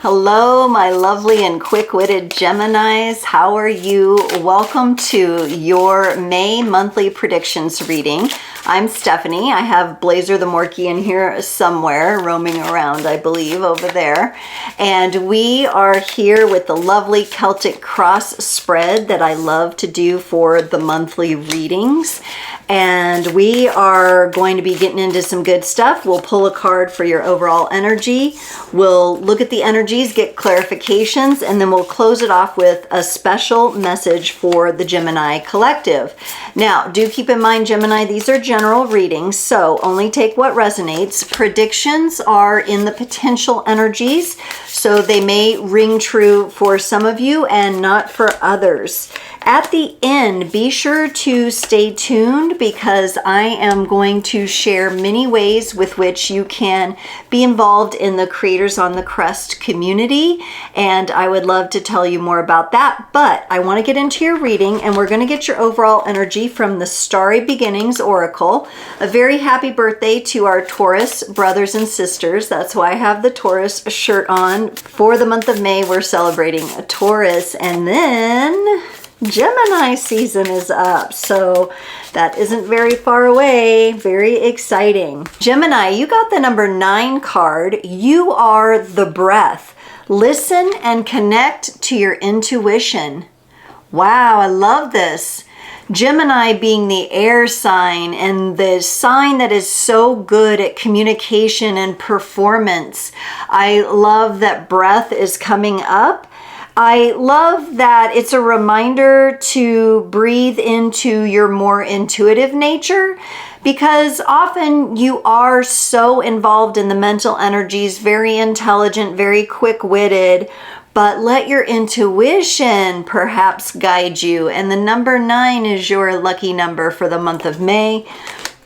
Hello, my lovely and quick-witted Geminis. How are you? Welcome to your May monthly predictions reading. I'm Stephanie. I have Blazer the Morky in here somewhere, roaming around, I believe, over there. And we are here with the lovely Celtic cross spread that I love to do for the monthly readings. And we are going to be getting into some good stuff. We'll pull a card for your overall energy. We'll look at the energies, get clarifications, and then we'll close it off with a special message for the Gemini collective. Now, do keep in mind, Gemini, these are general readings, so only take what resonates. Predictions are in the potential energies, so they may ring true for some of you and not for others. At the end, be sure to stay tuned because I am going to share many ways with which you can be involved in the Creators on the Crest community, and I would love to tell you more about that. But I want to get into your reading, and we're going to get your overall energy from the Starry Beginnings Oracle. A very happy birthday to our Taurus brothers and sisters. That's why I have the Taurus shirt on. For the month of May, we're celebrating a Taurus, and then Gemini season is up, so that isn't very far away. Very exciting. Gemini, you got the number 9 card. You are the breath. Listen and connect to your intuition. Wow, I love this. Gemini being the air sign and the sign that is so good at communication and performance. I love that breath is coming up. I love that it's a reminder to breathe into your more intuitive nature, because often you are so involved in the mental energies, very intelligent, very quick-witted, but let your intuition perhaps guide you. And the number 9 is your lucky number for the month of May,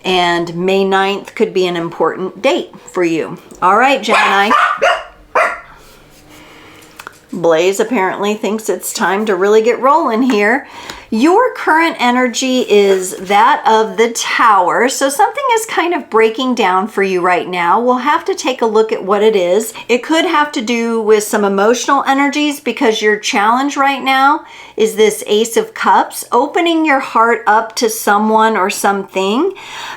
and May 9th could be an important date for you. All right, Gemini. Blaze apparently thinks it's time to really get rolling here. Your current energy is that of the Tower, so something is kind of breaking down for you right now. We'll have to take a look at what it is. It could have to do with some emotional energies, because your challenge right now is this Ace of Cups, opening your heart up to someone or something.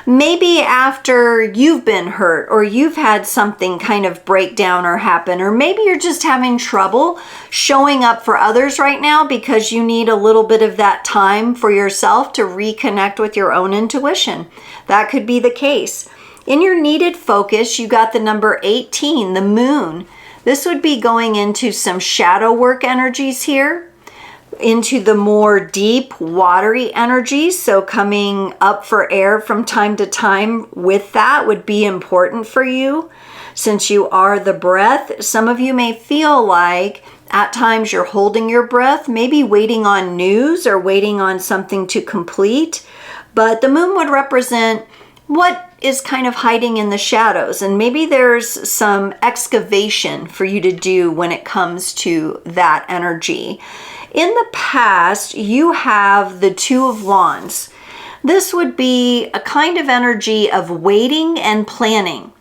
Maybe after you've been hurt or you've had something kind of break down or happen, or maybe you're just having trouble showing up for others right now because you need a little bit of that time for yourself to reconnect with your own intuition. That could be the case. In your needed focus, you got the number 18, the Moon. This would be going into some shadow work energies here, into the more deep, watery energies. So coming up for air from time to time with that would be important for you. Since you are the breath, some of you may feel like at times you're holding your breath, maybe waiting on news or waiting on something to complete. But the Moon would represent what is kind of hiding in the shadows. And maybe there's some excavation for you to do when it comes to that energy. In the past, you have the Two of Wands. This would be a kind of energy of waiting and planning.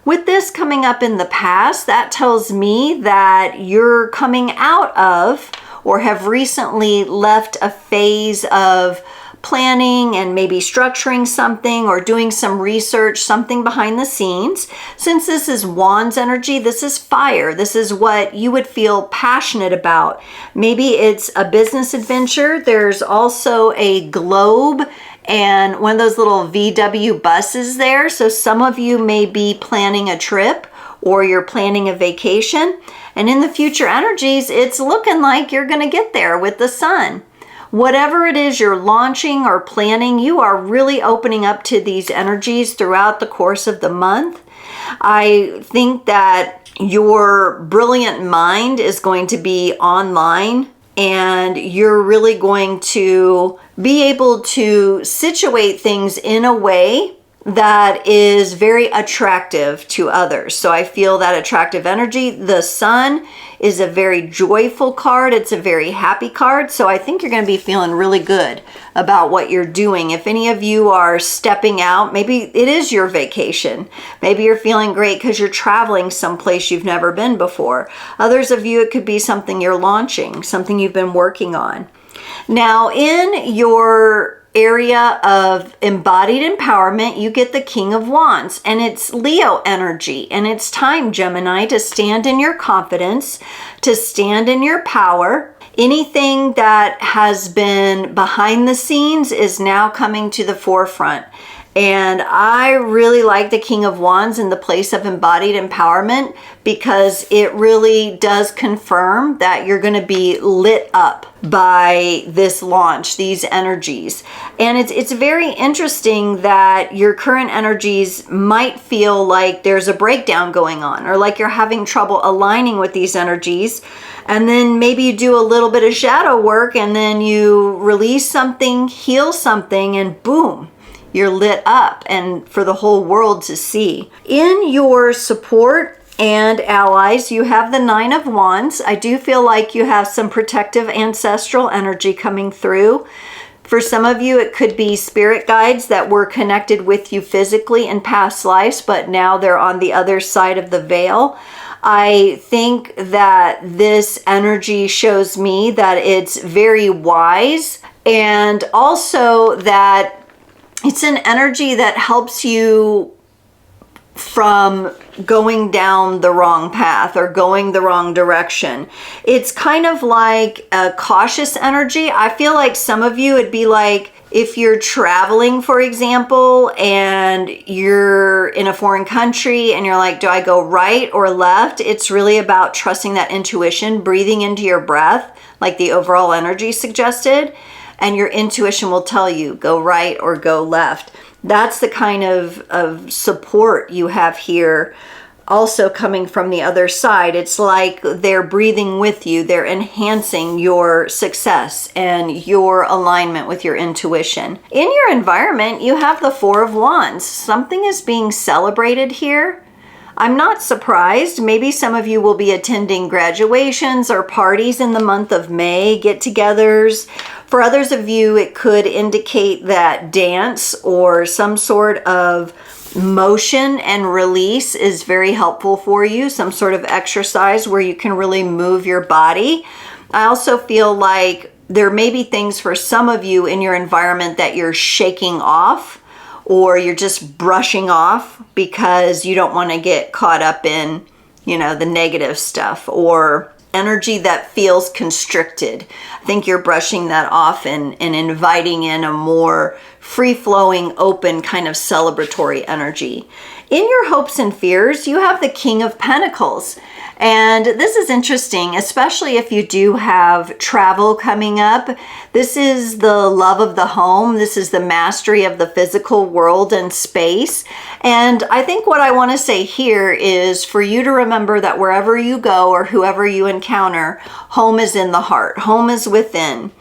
With this coming up in the past, that tells me that you're coming out of or have recently left a phase of planning and maybe structuring something or doing some research, something behind the scenes. Since this is Wands energy, this is fire. This is what you would feel passionate about. Maybe it's a business adventure. There's also a globe and one of those little VW buses there. So some of you may be planning a trip or you're planning a vacation. And in the future energies, it's looking like you're going to get there with the Sun. Whatever it is you're launching or planning, you are really opening up to these energies throughout the course of the month. I think that your brilliant mind is going to be online, and you're really going to be able to situate things in a way that is very attractive to others. So I feel that attractive energy. The Sun is a very joyful card. It's a very happy card. So I think you're going to be feeling really good about what you're doing. If any of you are stepping out, maybe it is your vacation. Maybe you're feeling great because you're traveling someplace you've never been before. Others of you, it could be something you're launching, something you've been working on. Now, in your area of embodied empowerment, you get the King of Wands, and it's Leo energy, and it's time, Gemini, to stand in your confidence, to stand in your power. Anything that has been behind the scenes is now coming to the forefront. And I really like the King of Wands in the place of embodied empowerment because it really does confirm that you're going to be lit up by this launch, these energies. And it's very interesting that your current energies might feel like there's a breakdown going on, or like you're having trouble aligning with these energies. And then maybe you do a little bit of shadow work, and then you release something, heal something, and boom, you're lit up and for the whole world to see. In your support and allies, you have the Nine of Wands. I do feel like you have some protective ancestral energy coming through. For some of you, it could be spirit guides that were connected with you physically in past lives, but now they're on the other side of the veil. I think that this energy shows me that it's very wise, and also that it's an energy that helps you from going down the wrong path or going the wrong direction. It's kind of like a cautious energy. I feel like some of you, it'd be like if you're traveling, for example, and you're in a foreign country and you're like, do I go right or left? It's really about trusting that intuition, breathing into your breath, like the overall energy suggested. And your intuition will tell you, go right or go left. That's the kind of support you have here. Also coming from the other side, it's like they're breathing with you. They're enhancing your success and your alignment with your intuition. In your environment, you have the Four of Wands. Something is being celebrated here. I'm not surprised. Maybe some of you will be attending graduations or parties in the month of May, get-togethers. For others of you, it could indicate that dance or some sort of motion and release is very helpful for you, some sort of exercise where you can really move your body. I also feel like there may be things for some of you in your environment that you're shaking off, or you're just brushing off because you don't want to get caught up in, the negative stuff or energy that feels constricted. I think you're brushing that off and inviting in a more free-flowing, open, kind of celebratory energy. In your hopes and fears, you have the King of Pentacles. And this is interesting, especially if you do have travel coming up. This is the love of the home. This is the mastery of the physical world and space. And I think what I want to say here is for you to remember that wherever you go or whoever you encounter, home is in the heart. Home is within.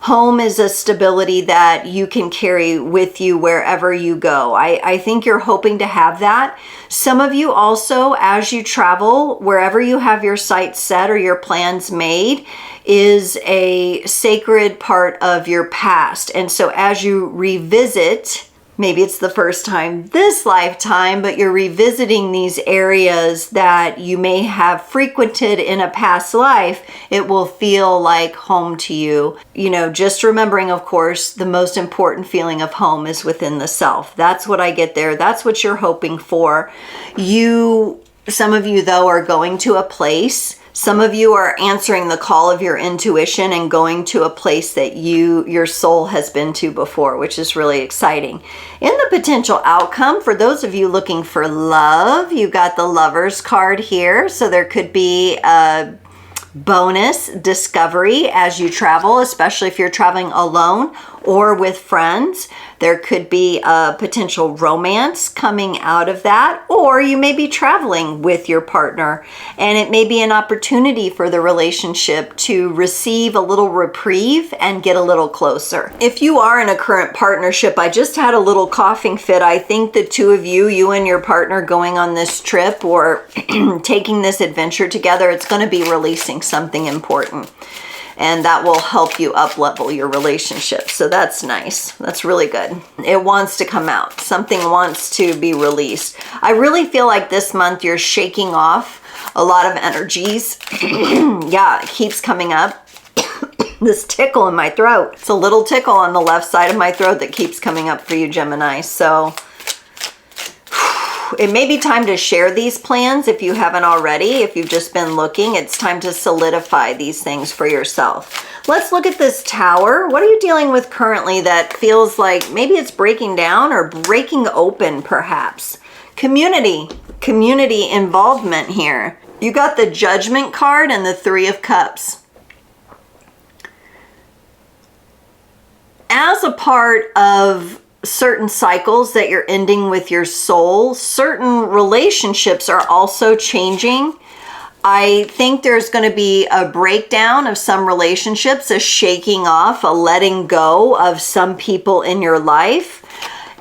Home is a stability that you can carry with you wherever you go. I think you're hoping to have that. Some of you also, as you travel, wherever you have your sights set or your plans made, is a sacred part of your past. And so as you revisit, maybe it's the first time this lifetime, but you're revisiting these areas that you may have frequented in a past life, it will feel like home to you. Just remembering, of course, the most important feeling of home is within the self. That's what I get there. That's what you're hoping for. Some of you, though, are going to a place. Some of you are answering the call of your intuition and going to a place that your soul has been to before, which is really exciting. In the potential outcome, for those of you looking for love, you got the Lovers card here. So there could be a bonus discovery as you travel, especially if you're traveling alone or with friends. There could be a potential romance coming out of that, or you may be traveling with your partner, and it may be an opportunity for the relationship to receive a little reprieve and get a little closer. If you are in a current partnership, I just had a little coughing fit. I think the two of you and your partner going on this trip or taking this adventure together, it's going to be releasing something important. And that will help you up-level your relationship. So that's nice. That's really good. It wants to come out. Something wants to be released. I really feel like this month you're shaking off a lot of energies. Yeah, it keeps coming up. This tickle in my throat. It's a little tickle on the left side of my throat that keeps coming up for you, Gemini. So it may be time to share these plans if you haven't already. If you've just been looking, it's time to solidify these things for yourself. Let's look at this Tower. What are you dealing with currently that feels like maybe it's breaking down or breaking open perhaps? Community involvement here. You got the Judgment card and the Three of Cups. As a part of certain cycles that you're ending with your soul, certain relationships are also changing. I think there's going to be a breakdown of some relationships, a shaking off, a letting go of some people in your life.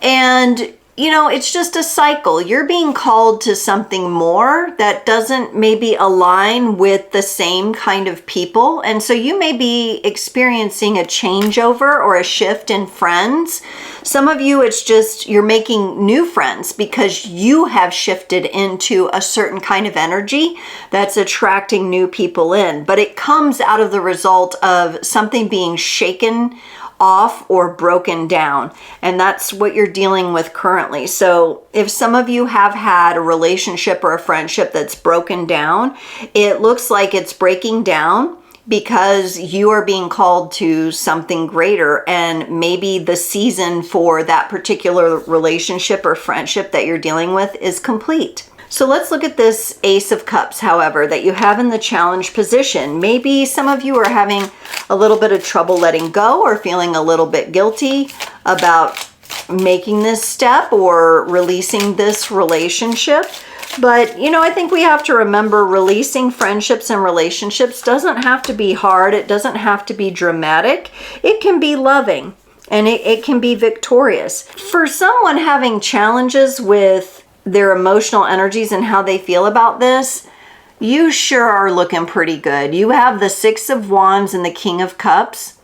And you know, it's just a cycle. You're being called to something more that doesn't maybe align with the same kind of people. And so you may be experiencing a changeover or a shift in friends. Some of you, it's just you're making new friends because you have shifted into a certain kind of energy that's attracting new people in. But it comes out of the result of something being shaken off or broken down, and that's what you're dealing with currently. So if some of you have had a relationship or a friendship that's broken down, it looks like it's breaking down because you are being called to something greater, and maybe the season for that particular relationship or friendship that you're dealing with is complete. So let's look at this Ace of Cups, however, that you have in the challenge position. Maybe some of you are having a little bit of trouble letting go or feeling a little bit guilty about making this step or releasing this relationship. But, you know, I think we have to remember releasing friendships and relationships doesn't have to be hard. It doesn't have to be dramatic. It can be loving and it can be victorious. For someone having challenges with their emotional energies and how they feel about this, you sure are looking pretty good. You have the Six of Wands and the King of Cups.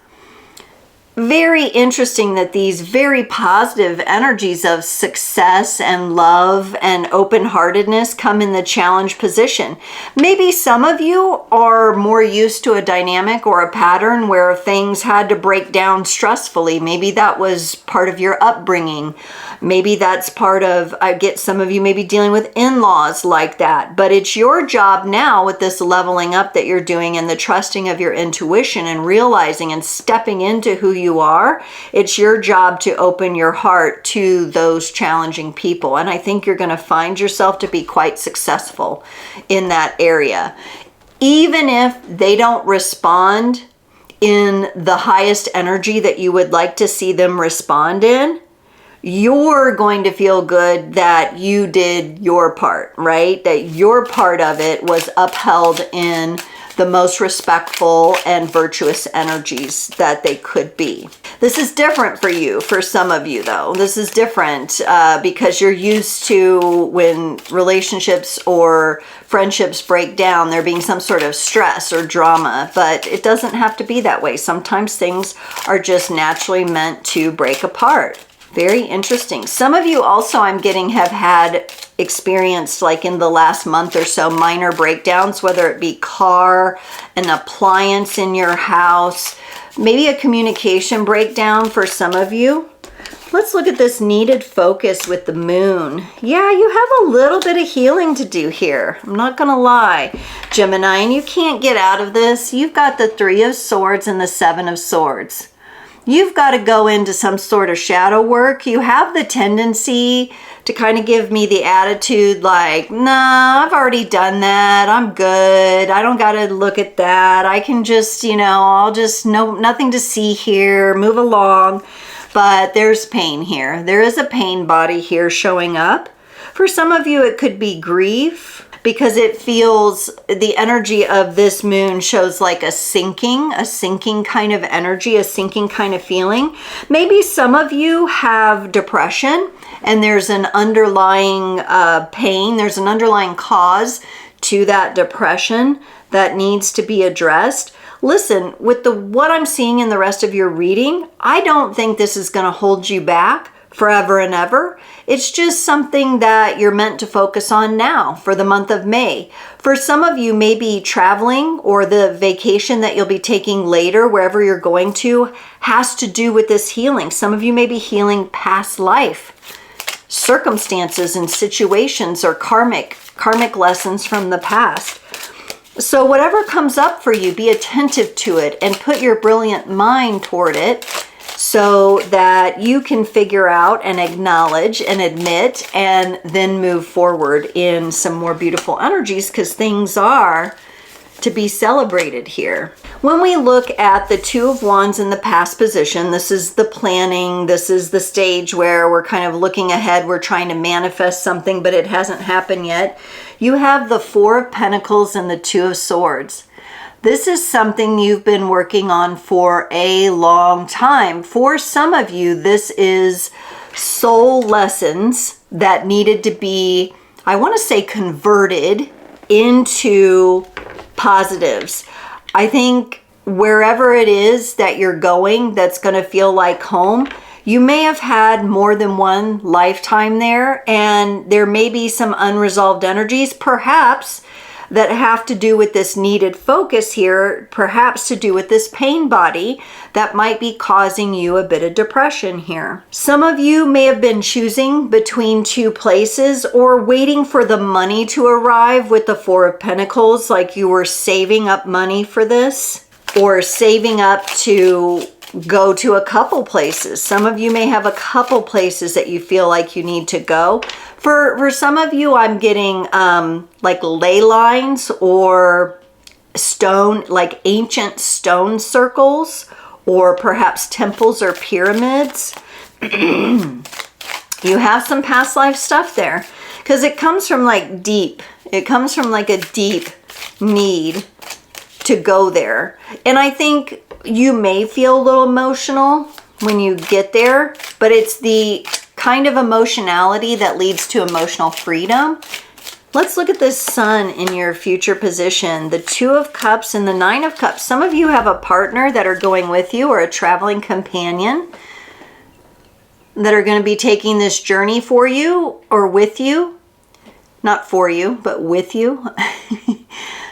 Very interesting that these very positive energies of success and love and open-heartedness come in the challenge position. Maybe some of you are more used to a dynamic or a pattern where things had to break down stressfully. Maybe that was part of your upbringing. Maybe that's part of, I get some of you maybe dealing with in-laws like that. But it's your job now with this leveling up that you're doing and the trusting of your intuition and realizing and stepping into who you are. It's your job to open your heart to those challenging people. And I think you're going to find yourself to be quite successful in that area. Even if they don't respond in the highest energy that you would like to see them respond in, you're going to feel good that you did your part, right? That your part of it was upheld in the most respectful and virtuous energies that they could be. This is different for you, for some of you though. This is different because you're used to when relationships or friendships break down, there being some sort of stress or drama, but it doesn't have to be that way. Sometimes things are just naturally meant to break apart. Very interesting. Some of you also, I'm getting, have had experienced like in the last month or so minor breakdowns, whether it be car, an appliance in your house, maybe a communication breakdown for some of you. Let's look at this needed focus with the moon. Yeah, you have a little bit of healing to do here. I'm not gonna lie, Gemini, and you can't get out of this. You've got the Three of Swords and the Seven of Swords. you've got to go into some sort of shadow work. You have the tendency to kind of give me the attitude like, nah, I've already done that. I'm good. I don't got to look at that. I can just, I'll just nothing to see here, move along. But there's pain here. There is a pain body here showing up. For some of you, it could be grief, because it feels, the energy of this moon shows like a sinking kind of energy, a sinking kind of feeling. Maybe some of you have depression and there's an underlying pain, there's an underlying cause to that depression that needs to be addressed. Listen, with what I'm seeing in the rest of your reading, I don't think this is going to hold you back forever and ever. It's just something that you're meant to focus on now for the month of May. For some of you, maybe traveling or the vacation that you'll be taking later, wherever you're going to, has to do with this healing. Some of you may be healing past life circumstances and situations, or karmic lessons from the past. So whatever comes up for you, be attentive to it and put your brilliant mind toward it, so that you can figure out and acknowledge and admit and then move forward in some more beautiful energies, because things are to be celebrated here. When we look at the Two of Wands in the past position, this is the planning, this is the stage where we're kind of looking ahead, we're trying to manifest something, but it hasn't happened yet. You have the Four of Pentacles and the Two of Swords. This is something you've been working on for a long time. For some of you, this is soul lessons that needed to be, I want to say, converted into positives. I think wherever it is that you're going that's going to feel like home, you may have had more than one lifetime there, and there may be some unresolved energies, perhaps, that have to do with this needed focus here, perhaps to do with this pain body that might be causing you a bit of depression here. Some of you may have been choosing between two places or waiting for the money to arrive with the Four of Pentacles, like you were saving up money for this, or saving up to go to a couple places. Some of you may have a couple places that you feel like you need to go. For some of you, I'm getting like ley lines or stone, like ancient stone circles, or perhaps temples or pyramids. You have some past life stuff there, because it comes from like deep. It comes from like a deep need to go there. And I think you may feel a little emotional when you get there, but it's the kind of emotionality that leads to emotional freedom. Let's look at this Sun in your future position, the Two of Cups and the Nine of Cups. Some of you have a partner that are going with you, or a traveling companion that are going to be taking this journey for you or with you. Not for you, but with you.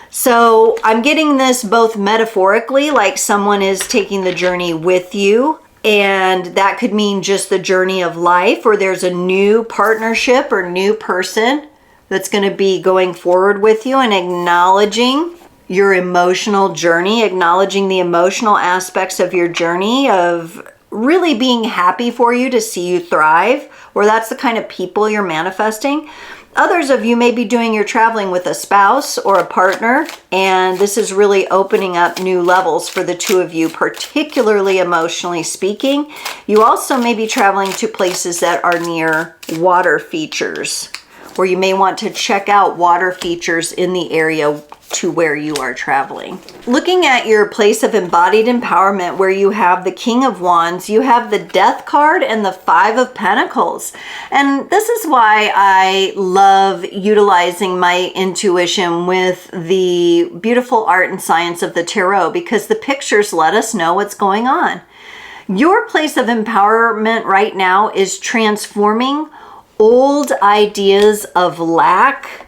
So I'm getting this both metaphorically, like someone is taking the journey with you, and that could mean just the journey of life, or there's a new partnership or new person that's going to be going forward with you and acknowledging your emotional journey, acknowledging the emotional aspects of your journey, of really being happy for you to see you thrive, or that's the kind of people you're manifesting. Others of you may be doing your traveling with a spouse or a partner, and this is really opening up new levels for the two of you, particularly emotionally speaking. You also may be traveling to places that are near water features, or you may want to check out water features in the area to where you are traveling. Looking at your place of embodied empowerment, where you have the King of Wands, you have the Death card and the Five of Pentacles. And this is why I love utilizing my intuition with the beautiful art and science of the tarot, because the pictures let us know what's going on. Your place of empowerment right now is transforming old ideas of lack,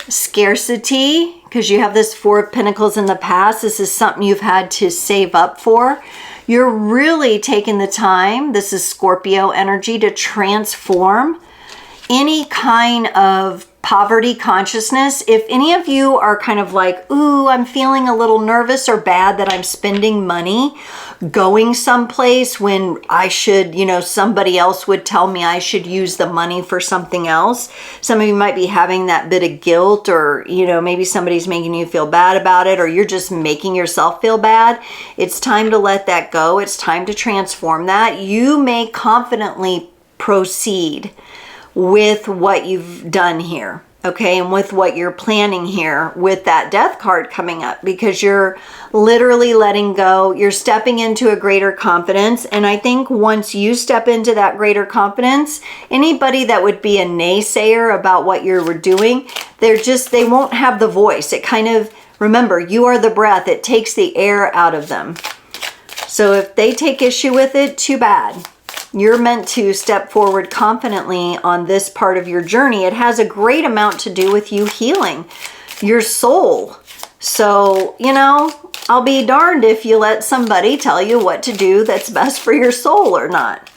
scarcity, because you have this Four of Pentacles in the past. This is something you've had to save up for. You're really taking the time, this is Scorpio energy, to transform any kind of poverty consciousness. If any of you are kind of like, ooh, I'm feeling a little nervous or bad that I'm spending money going someplace when I should, you know, somebody else would tell me I should use the money for something else. Some of you might be having that bit of guilt, or, you know, maybe somebody's making you feel bad about it, or you're just making yourself feel bad. It's time to let that go. It's time to transform that. You may confidently proceed with what you've done here, okay, and with what you're planning here with that death card coming up, because you're literally letting go. You're stepping into a greater confidence. And I think once you step into that greater confidence, anybody that would be a naysayer about what you were doing, they won't have the voice. It kind of, remember, you are the breath. It takes the air out of them. So if they take issue with it, too bad. You're meant to step forward confidently on this part of your journey. It has a great amount to do with you healing your soul. So, you know, I'll be darned if you let somebody tell you what to do that's best for your soul or not.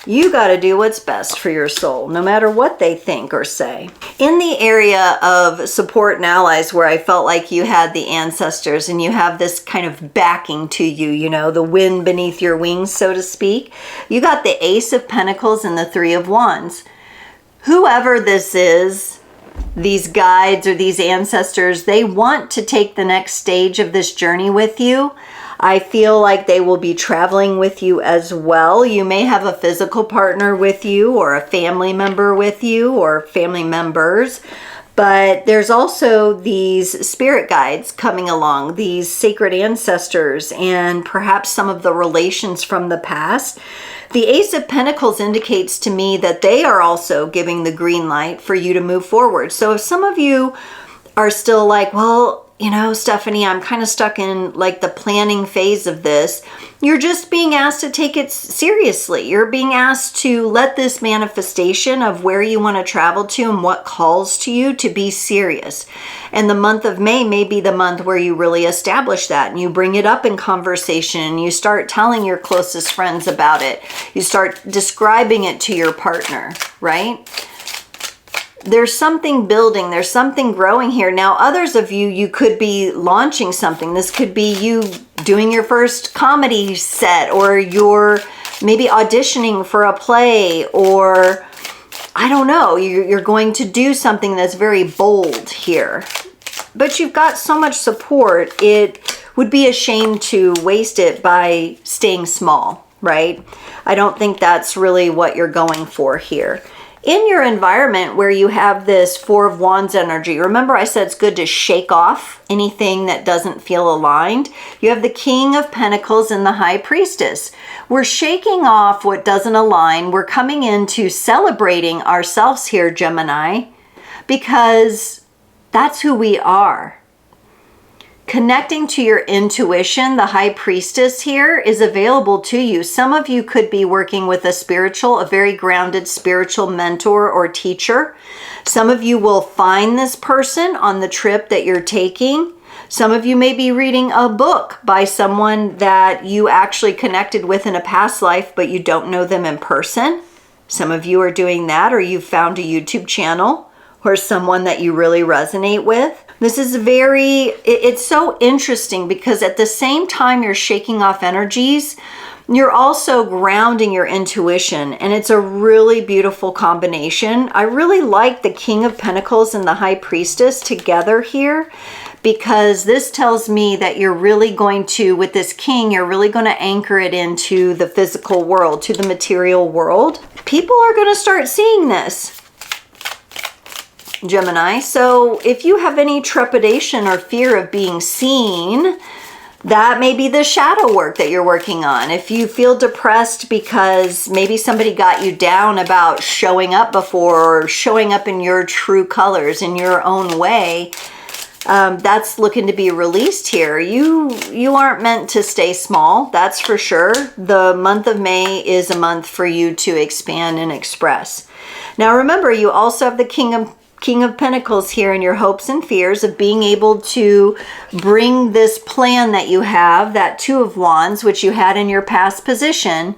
You got to do what's best for your soul, no matter what they think or say. In the area of support and allies, where I felt like you had the ancestors and you have this kind of backing to you, you know, the wind beneath your wings, so to speak, you got the Ace of Pentacles and the Three of Wands. Whoever this is, these guides or these ancestors, they want to take the next stage of this journey with you. I feel like they will be traveling with you as well. You may have a physical partner with you, or a family member with you, or family members. But there's also these spirit guides coming along, these sacred ancestors, and perhaps some of the relations from the past. The Ace of Pentacles indicates to me that they are also giving the green light for you to move forward. So if some of you are still like, well, you know, Stephanie, I'm kind of stuck in like the planning phase of this. You're just being asked to take it seriously. You're being asked to let this manifestation of where you want to travel to and what calls to you to be serious. And the month of May may be the month where you really establish that, and you bring it up in conversation, and you start telling your closest friends about it. You start describing it to your partner, right? There's something building, there's something growing here. Now, others of you, you could be launching something. This could be you doing your first comedy set, or you're maybe auditioning for a play, or I don't know, you're going to do something that's very bold here. But you've got so much support, it would be a shame to waste it by staying small, right? I don't think that's really what you're going for here. In your environment where you have this Four of Wands energy, remember I said it's good to shake off anything that doesn't feel aligned. You have the King of Pentacles and the High Priestess. We're shaking off what doesn't align. We're coming into celebrating ourselves here, Gemini, because that's who we are. Connecting to your intuition, the High Priestess here is available to you. Some of you could be working with a very grounded spiritual mentor or teacher. Some of you will find this person on the trip that you're taking. Some of you may be reading a book by someone that you actually connected with in a past life, but you don't know them in person. Some of you are doing that, or you've found a YouTube channel or someone that you really resonate with. This is it's so interesting, because at the same time you're shaking off energies, you're also grounding your intuition, and it's a really beautiful combination. I really like the King of Pentacles and the High Priestess together here, because this tells me that you're really going to, with this King, you're really going to anchor it into the physical world, to the material world. People are going to start seeing this, Gemini. So if you have any trepidation or fear of being seen, that may be the shadow work that you're working on. If you feel depressed because maybe somebody got you down about showing up before, or showing up in your true colors in your own way, that's looking to be released here. You aren't meant to stay small, that's for sure. The month of May is a month for you to expand and express. Now remember, you also have the King of Pentacles here in your hopes and fears of being able to bring this plan that you have, that Two of Wands, which you had in your past position,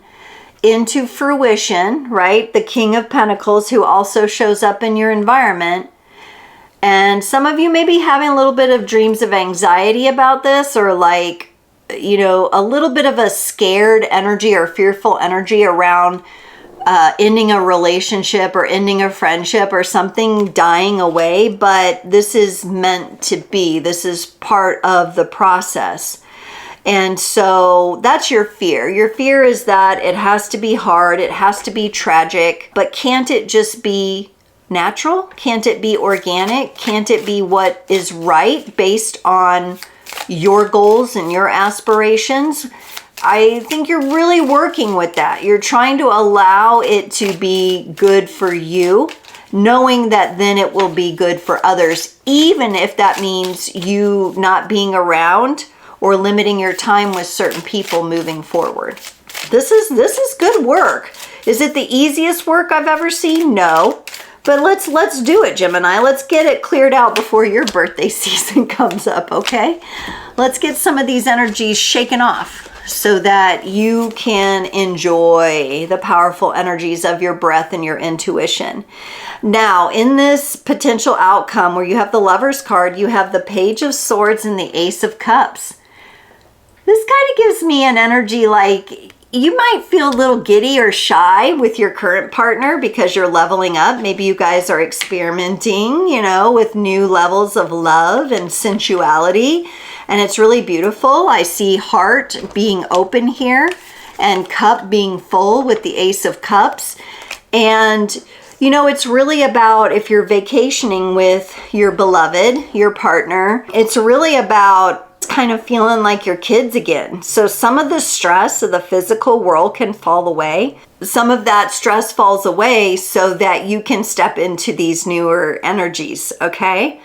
into fruition, right? The King of Pentacles, who also shows up in your environment. And some of you may be having a little bit of dreams of anxiety about this, or like, you know, a little bit of a scared energy or fearful energy around ending a relationship or ending a friendship or something dying away. But this is meant to be. This is part of the process. And so that's your fear. Your fear is that it has to be hard, it has to be tragic, but can't it just be natural? Can't it be organic? Can't it be what is right based on your goals and your aspirations? I think you're really working with that. You're trying to allow it to be good for you, knowing that then it will be good for others, even if that means you not being around or limiting your time with certain people moving forward. This is good work. Is it the easiest work I've ever seen? No. But let's do it, Gemini. Let's get it cleared out before your birthday season comes up, okay? Let's get some of these energies shaken off so that you can enjoy the powerful energies of your breath and your intuition. Now, in this potential outcome where you have the Lover's card, you have the Page of Swords and the Ace of Cups. This kind of gives me an energy like you might feel a little giddy or shy with your current partner because you're leveling up. Maybe you guys are experimenting, you know, with new levels of love and sensuality. And it's really beautiful. I see heart being open here and cup being full with the Ace of Cups. And, you know, it's really about if you're vacationing with your beloved, your partner, it's really about kind of feeling like your kids again. So some of the stress of the physical world can fall away. Some of that stress falls away so that you can step into these newer energies, okay?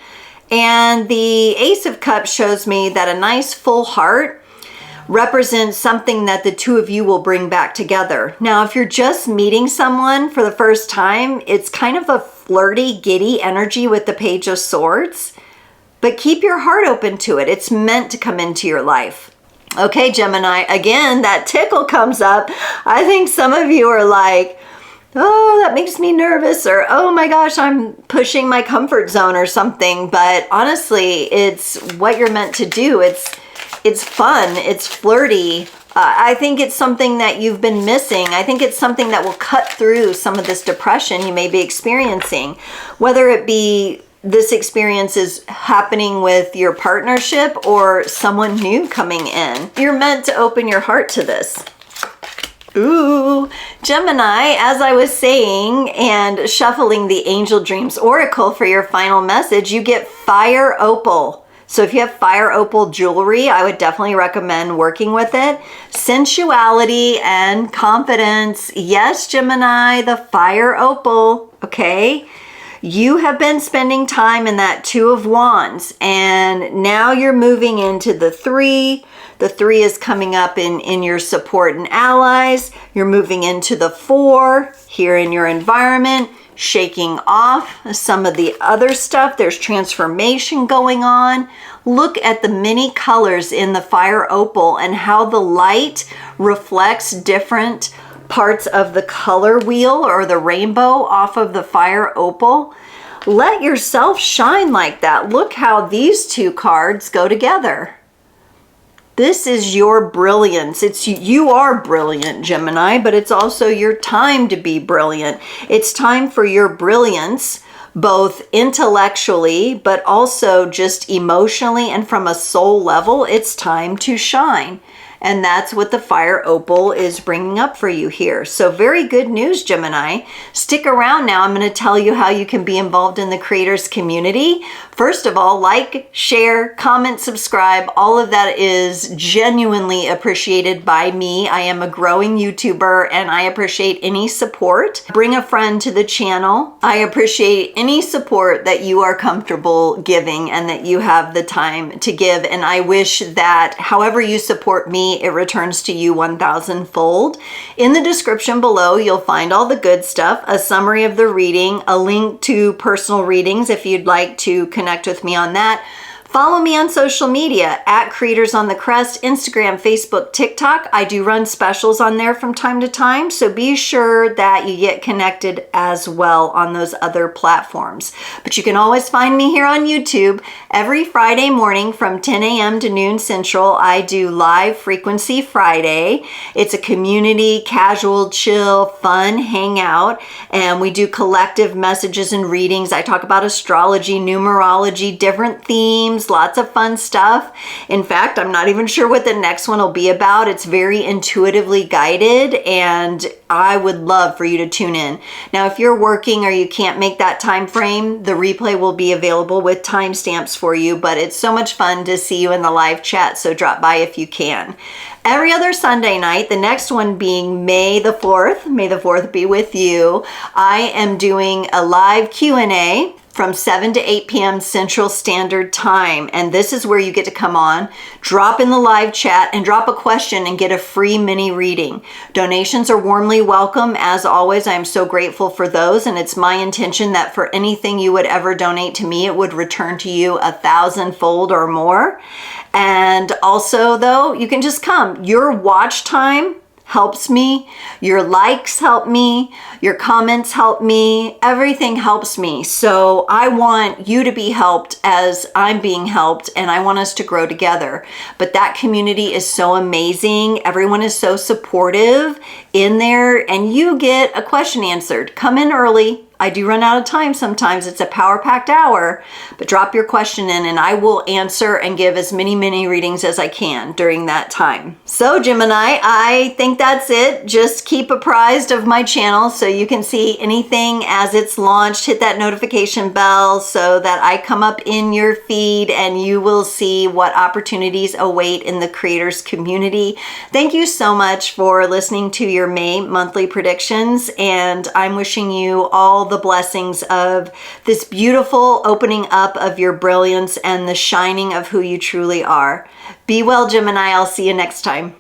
And the Ace of Cups shows me that a nice full heart represents something that the two of you will bring back together. Now, if you're just meeting someone for the first time, it's kind of a flirty, giddy energy with the Page of Swords. But keep your heart open to it. It's meant to come into your life. Okay, Gemini, again, that tickle comes up. I think some of you are like, oh, that makes me nervous, or oh my gosh, I'm pushing my comfort zone or something. But honestly, it's what you're meant to do. It's fun. It's flirty. I think it's something that you've been missing. I think it's something that will cut through some of this depression you may be experiencing, whether it be this experience is happening with your partnership or someone new coming in. You're meant to open your heart to this. Ooh, Gemini, as I was saying and shuffling the Angel Dreams Oracle for your final message, you get Fire Opal. So if you have Fire Opal jewelry, I would definitely recommend working with it. Sensuality and confidence. Yes, Gemini, the Fire Opal, okay? You have been spending time in that Two of Wands, and now you're moving into the Three. The 3 is coming up in your support and allies. You're moving into the 4 here in your environment, shaking off some of the other stuff. There's transformation going on. Look at the many colors in the Fire Opal and how the light reflects different parts of the color wheel or the rainbow off of the Fire Opal. Let yourself shine like that. Look how these two cards go together. This is your brilliance. You are brilliant, Gemini, but it's also your time to be brilliant. It's time for your brilliance, both intellectually, but also just emotionally and from a soul level. It's time to shine. And that's what the Fire Opal is bringing up for you here. So very good news, Gemini. Stick around now. I'm going to tell you how you can be involved in the creators community. First of all, like, share, comment, subscribe. All of that is genuinely appreciated by me. I am a growing YouTuber and I appreciate any support. Bring a friend to the channel. I appreciate any support that you are comfortable giving and that you have the time to give. And I wish that however you support me, it returns to you 1,000-fold. In the description below, you'll find all the good stuff, a summary of the reading, a link to personal readings if you'd like to connect with me on that, Follow me on social media at Creators on the Crest, Instagram, Facebook, TikTok. I do run specials on there from time to time, so be sure that you get connected as well on those other platforms. But you can always find me here on YouTube every Friday morning from 10 a.m. to noon Central. I do Live Frequency Friday. It's a community, casual, chill, fun hangout, and we do collective messages and readings. I talk about astrology, numerology, different themes, lots of fun stuff. In fact, I'm not even sure what the next one will be about. It's very intuitively guided, and I would love for you to tune in. Now, if you're working or you can't make that time frame, the replay will be available with timestamps for you, but it's so much fun to see you in the live chat, so drop by if you can. Every other Sunday night, the next one being May the 4th, May the 4th be with you, I am doing a live Q&A from 7 to 8 p.m. Central Standard Time. And this is where you get to come on, drop in the live chat, and drop a question and get a free mini reading. Donations are warmly welcome. As always, I am so grateful for those, and it's my intention that for anything you would ever donate to me, it would return to you 1,000-fold or more. And also, though, you can just come. Your watch time helps me, your likes help me, your comments help me, everything helps me. So I want you to be helped as I'm being helped, and I want us to grow together. But that community is so amazing. Everyone is so supportive in there, and you get a question answered. Come in early. I do run out of time sometimes. It's a power-packed hour, but drop your question in and I will answer and give as many mini readings as I can during that time. So Gemini, I think that's it. Just keep apprised of my channel so you can see anything as it's launched. Hit that notification bell so that I come up in your feed and you will see what opportunities await in the creators community. Thank you so much for listening to your May monthly predictions, and I'm wishing you all the blessings of this beautiful opening up of your brilliance and the shining of who you truly are. Be well, Gemini. I'll see you next time.